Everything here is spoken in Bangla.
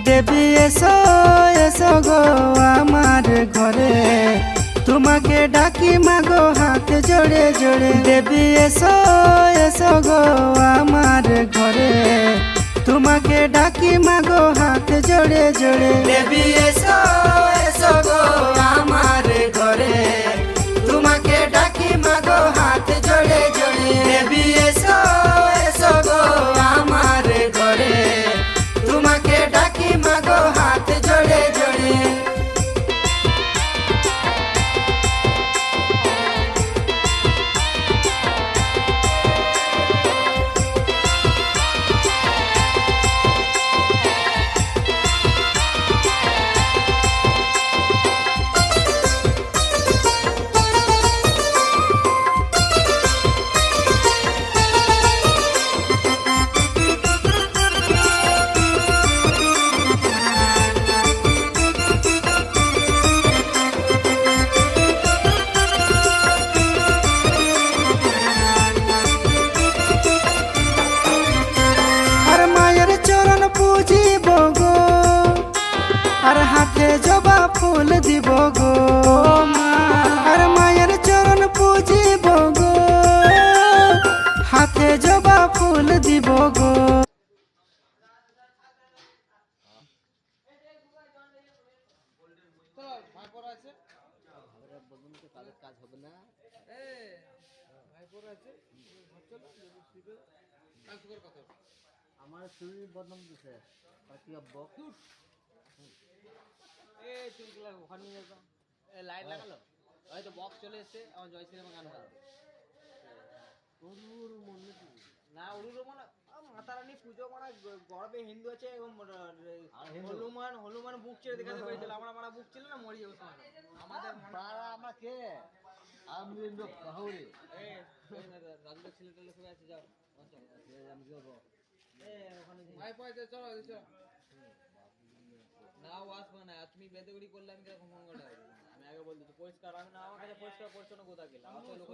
দেবী এসো এসো গো আমার ঘরে, তোমাকে ডাকি মাগো হাত জোড়ে জোড়ে। দেবী এসো এসো গো আমার ঘরে, তোমাকে ডাকি মাগো হাত জোড়ে জোড়ে। দেবী এসো এসো গো আমার ঘরে, তোমাকে ডাকি মাগো হাত জোড়ে জোড়ে। দেবী এসো এসো গো আমার ঘরে, তোমাকে ডাকি মাগো হাত জোড়ে জোড়ে। পুজিব গো আর হাতে জবা ফুল দিব গো মা, আর মায়ের চরণ পুজিব গো হাতে জবা ফুল দিব গো। আমার শরীর বদনাম দিছে বাকি বক এই চুলগুলা ওখানে নিয়ে যাও। এই লাইট লাগালো হয়তো বক্স চলে এসেছে, আমার জয় সিনেমা গান গাবে উরুর মনে না উরুর মনে মাতারানি পুজো মানে গর্বে হিন্দু আছে এবং হনুমান হনুমান বুক চেয়ে দেখাতে পেরেছিল। আমরা মারা বুক ছিল না মরি যাবো আমাদের পাড়া আমাকে আমি বাহুরে এই রাজুর ছেলেটা সবাই আছে যাও আমি যাবো ওখানে ভাই পয়সা চলো চলো না আসবে না। তুমি বেদগড়ি করলে আমি কিরকম ফোন করে আমি আগে বলছি পরিষ্কার আমি না আমার কাছে পরিষ্কার পরিচ্ছন্ন কোথা গেলাম আমার তো লোক